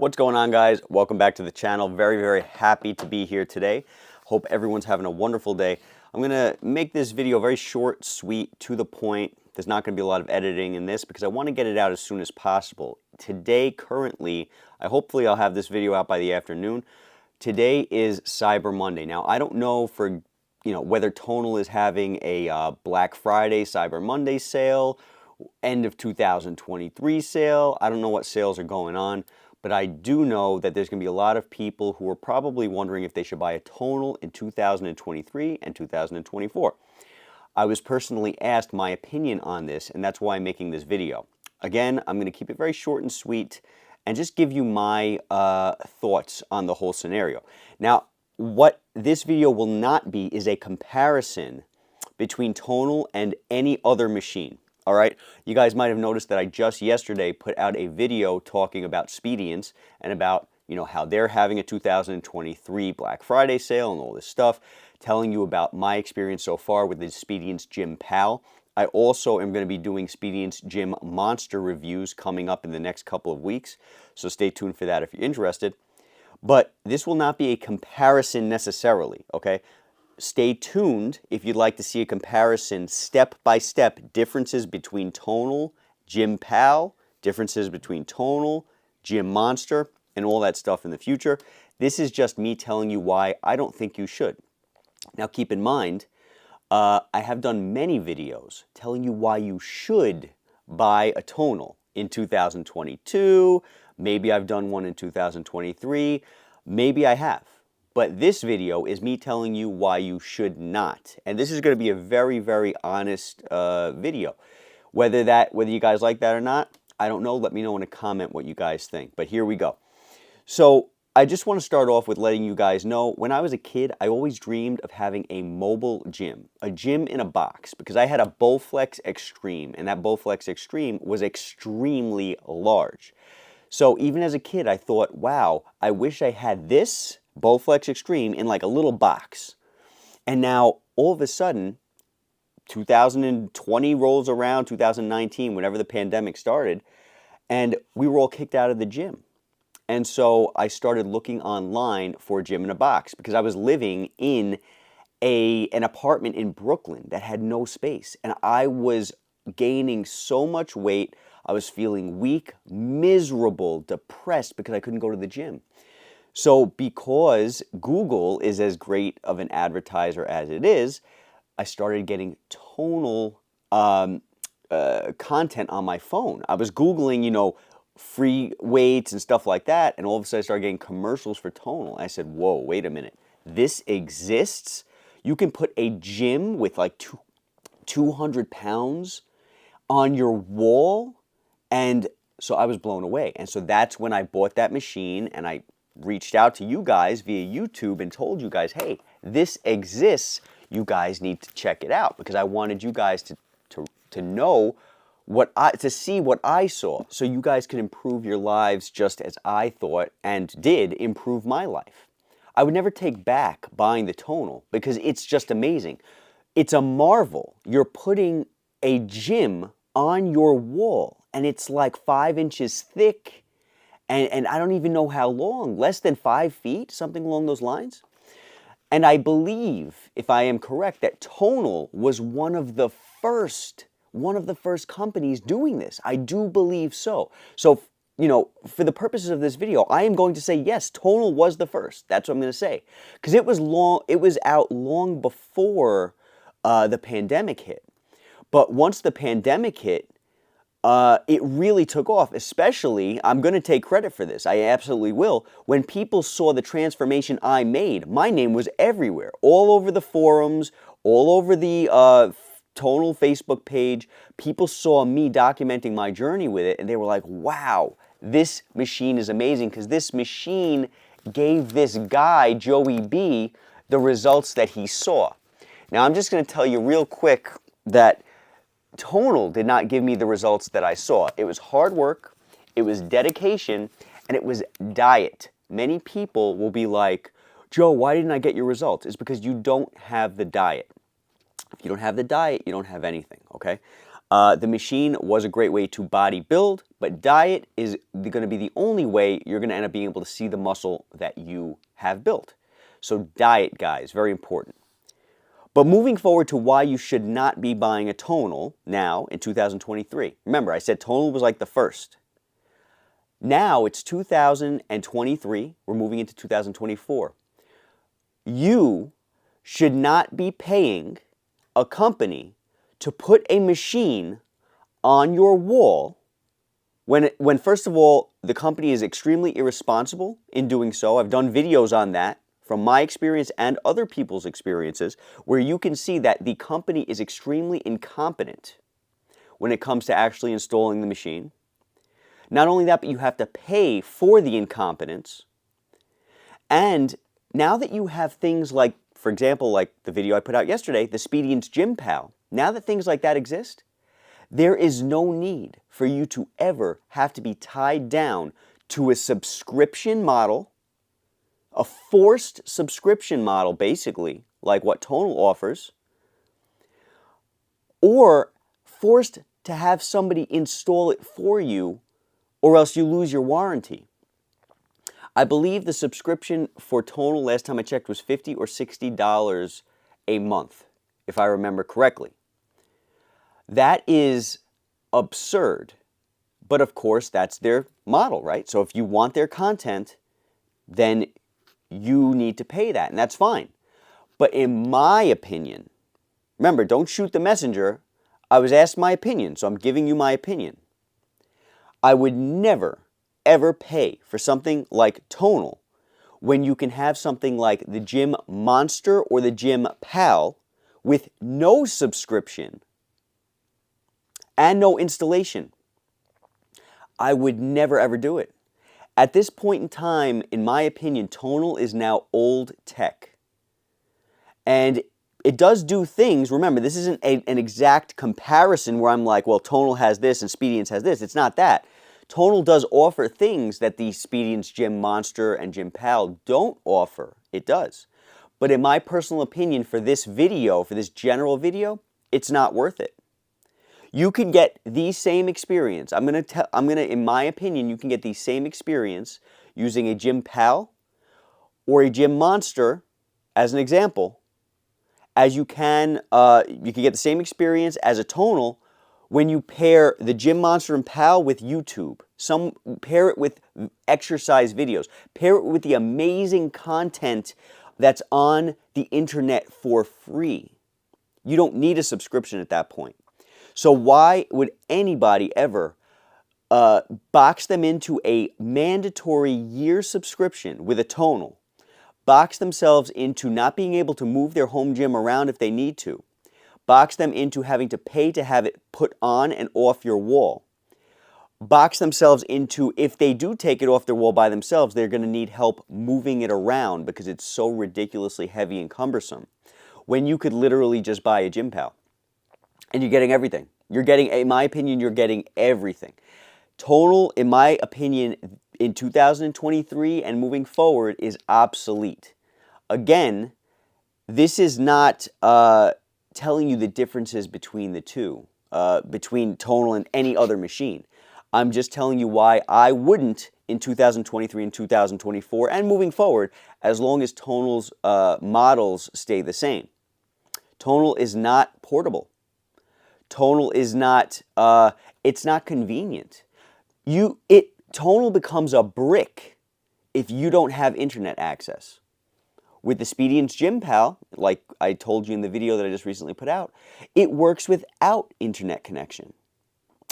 What's going on, guys? Welcome back to the channel. Very happy to be here today. Hope everyone's having a wonderful day. I'm going to make this video very short, sweet, to the point. There's not going to be a lot of editing in this because I want to get it out as soon as possible. Today, currently, hopefully I'll have this video out by the afternoon. Today is Cyber Monday. Now, I don't know whether Tonal is having a Black Friday, Cyber Monday sale, end of 2023 sale. I don't know what sales are going on. But I do know that there's going to be a lot of people who are probably wondering if they should buy a Tonal in 2023 and 2024. I was personally asked my opinion on this, and that's why I'm making this video. Again, I'm going to keep it very short and sweet and just give you my thoughts on the whole scenario. Now, what this video will not be is a comparison between Tonal and any other machine. All right, you guys might have noticed that I just yesterday put out a video talking about Speedience and about, how they're having a 2023 Black Friday sale and all this stuff, telling you about my experience so far with the Speedience Gym Pal. I also am going to be doing Speedience Gym Monster reviews coming up in the next couple of weeks, so stay tuned for that if you're interested. But this will not be a comparison necessarily, okay? Stay tuned if you'd like to see a comparison, step-by-step, differences between Tonal, Gym Pal, differences between Tonal, Gym Monster, and all that stuff in the future. This is just me telling you why I don't think you should. Now keep in mind, I have done many videos telling you why you should buy a Tonal in 2022. Maybe I've done one in 2023. Maybe I have. But this video is me telling you why you should not. And this is going to be a very honest video. Whether you guys like that or not, I don't know. Let me know in a comment what you guys think. But here we go. So I just want to start off with letting you guys know, when I was a kid, I always dreamed of having a mobile gym. A gym in a box. Because I had a Bowflex Extreme. And that Bowflex Extreme was extremely large. So even as a kid, I thought, wow, I wish I had this Bowflex Extreme in like a little box. And now all of a sudden 2020 rolls around, 2019, whenever the pandemic started, and we were all kicked out of the gym. And so I started looking online for a gym in a box because I was living in an apartment in Brooklyn that had no space, and I was gaining so much weight. I was feeling weak, miserable, depressed because I couldn't go to the gym. So because Google is as great of an advertiser as it is, I started getting Tonal content on my phone. I was Googling, free weights and stuff like that, and all of a sudden I started getting commercials for Tonal. I said, whoa, wait a minute. This exists? You can put a gym with like 200 pounds on your wall? And so I was blown away. And so that's when I bought that machine, and I reached out to you guys via YouTube and told you guys, hey, this exists. You guys need to check it out, because I wanted you guys to know to see what I saw, so you guys could improve your lives just as I thought and did improve my life. I would never take back buying the Tonal because it's just amazing. It's a marvel. You're putting a gym on your wall, and it's like 5 inches thick. And I don't even know how long, less than 5 feet, something along those lines. And I believe, if I am correct, that Tonal was one of the first companies doing this. I do believe so. So, for the purposes of this video, I am going to say, yes, Tonal was the first. That's what I'm going to say. Because it was out long before the pandemic hit. But once the pandemic hit, it really took off, especially, I'm going to take credit for this, I absolutely will, when people saw the transformation I made. My name was everywhere, all over the forums, all over the Tonal Facebook page. People saw me documenting my journey with it, and they were like, wow, this machine is amazing, because this machine gave this guy, Joey B, the results that he saw. Now, I'm just going to tell you real quick that Tonal did not give me the results that I saw. It was hard work, it was dedication, and it was diet. Many people will be like, Joe, why didn't I get your results? It's because you don't have the diet. If you don't have the diet, you don't have anything, okay? The machine was a great way to body build, but diet is going to be the only way you're going to end up being able to see the muscle that you have built. So diet, guys, very important. But moving forward to why you should not be buying a tonal now in 2023. Remember, I said tonal was like the first. Now it's 2023. We're moving into 2024. You should not be paying a company to put a machine on your wall when first of all, the company is extremely irresponsible in doing so. I've done videos on that from my experience and other people's experiences where you can see that the company is extremely incompetent when it comes to actually installing the machine. Not only that, but you have to pay for the incompetence. And now that you have things like, for example, like the video I put out yesterday, the Speedience Gym Pal, now that things like that exist, there is no need for you to ever have to be tied down to a subscription model, a forced subscription model, basically, like what Tonal offers, or forced to have somebody install it for you, or else you lose your warranty. I believe the subscription for Tonal, last time I checked, was $50 or $60 a month, if I remember correctly. That is absurd. But of course, that's their model, right? So if you want their content, then you need to pay that, and that's fine. But in my opinion, remember, don't shoot the messenger. I was asked my opinion, so I'm giving you my opinion. I would never, ever pay for something like Tonal when you can have something like the Gym Monster or the Gym Pal with no subscription and no installation. I would never, ever do it. At this point in time, in my opinion, Tonal is now old tech. And it does do things. Remember, this isn't an exact comparison where I'm like, well, Tonal has this and Speedience has this. It's not that. Tonal does offer things that the Speedience Gym Monster and Gym Pal don't offer. It does. But in my personal opinion, for this video, for this general video, it's not worth it. You can get the same experience. In my opinion, you can get the same experience using a Gym Pal or a Gym Monster, as an example, as you can get the same experience as a Tonal when you pair the Gym Monster and Pal with YouTube. Pair it with exercise videos. Pair it with the amazing content that's on the internet for free. You don't need a subscription at that point. So why would anybody ever box them into a mandatory year subscription with a Tonal, box themselves into not being able to move their home gym around if they need to, box them into having to pay to have it put on and off your wall, box themselves into, if they do take it off their wall by themselves, they're going to need help moving it around because it's so ridiculously heavy and cumbersome, when you could literally just buy a Gym Pal. And you're getting everything. You're getting, in my opinion, you're getting everything. Tonal, in my opinion, in 2023 and moving forward is obsolete. Again, this is not telling you the differences between the two, between Tonal and any other machine. I'm just telling you why I wouldn't in 2023 and 2024 and moving forward, as long as Tonal's models stay the same. Tonal is not portable. Tonal is not, it's not convenient. Tonal becomes a brick if you don't have internet access. With the Speedience Gym Pal, like I told you in the video that I just recently put out, it works without internet connection.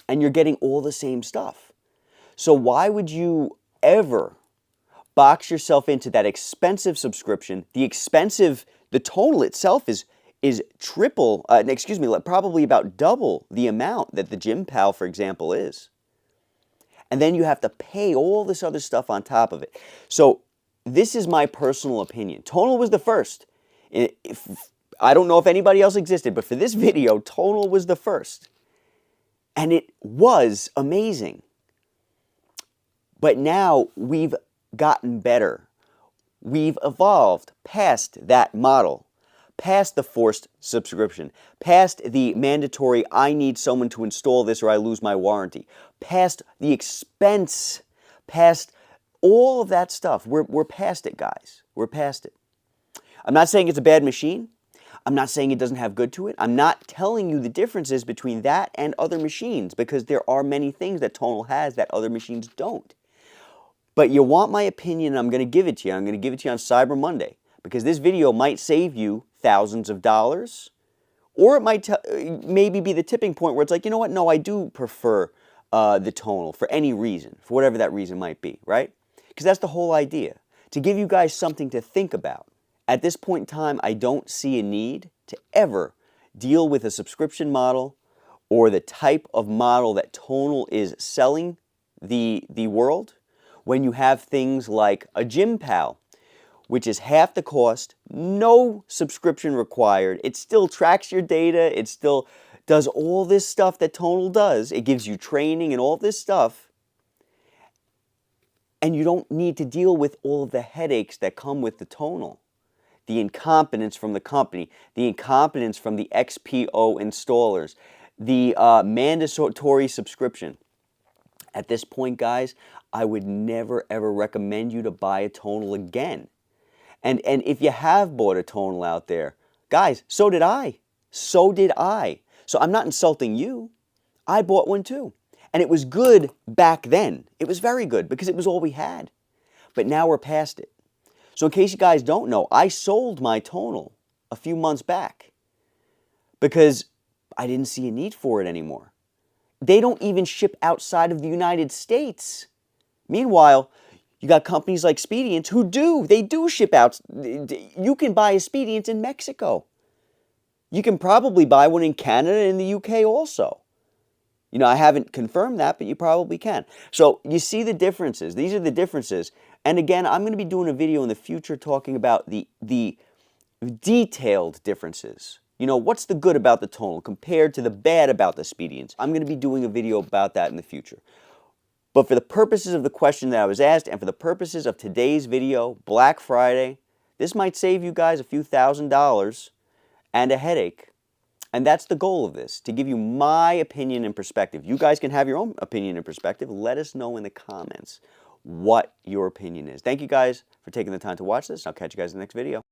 And you're getting all the same stuff. So why would you ever box yourself into that expensive subscription? The Tonal itself is triple, probably about double the amount that the Gym Pal, for example, is. And then you have to pay all this other stuff on top of it. So this is my personal opinion. Tonal was the first. I don't know if anybody else existed, but for this video, Tonal was the first. And it was amazing. But now we've gotten better. We've evolved past that model, past the forced subscription, past the mandatory, I need someone to install this or I lose my warranty, past the expense, past all of that stuff. We're past it, guys. We're past it. I'm not saying it's a bad machine. I'm not saying it doesn't have good to it. I'm not telling you the differences between that and other machines, because there are many things that Tonal has that other machines don't. But you want my opinion, and I'm going to give it to you. I'm going to give it to you on Cyber Monday, because this video might save you thousands of dollars, or it might maybe be the tipping point where it's like, you know what, no, I do prefer the Tonal for any reason, for whatever that reason might be, right? Because that's the whole idea, to give you guys something to think about. At this point in time, I don't see a need to ever deal with a subscription model or the type of model that Tonal is selling the world when you have things like a Gym Pal, which is half the cost, no subscription required. It still tracks your data. It still does all this stuff that Tonal does. It gives you training and all this stuff. And you don't need to deal with all of the headaches that come with the Tonal. The incompetence from the company, the incompetence from the XPO installers, the mandatory subscription. At this point, guys, I would never ever recommend you to buy a Tonal again. And if you have bought a Tonal out there, guys, so did I. So did I. So I'm not insulting you. I bought one too. And it was good back then. It was very good because it was all we had. But now we're past it. So in case you guys don't know, I sold my Tonal a few months back because I didn't see a need for it anymore. They don't even ship outside of the United States. Meanwhile, you got companies like Speedience who do. They do ship out. You can buy a Speedience in Mexico. You can probably buy one in Canada and the UK also. You know, I haven't confirmed that, but you probably can. So you see the differences. These are the differences. And again, I'm going to be doing a video in the future talking about the detailed differences. You know, what's the good about the Tonal compared to the bad about the Speedience? I'm going to be doing a video about that in the future. But for the purposes of the question that I was asked and for the purposes of today's video, Black Friday, this might save you guys a few $1,000s and a headache. And that's the goal of this, to give you my opinion and perspective. You guys can have your own opinion and perspective. Let us know in the comments what your opinion is. Thank you guys for taking the time to watch this. I'll catch you guys in the next video.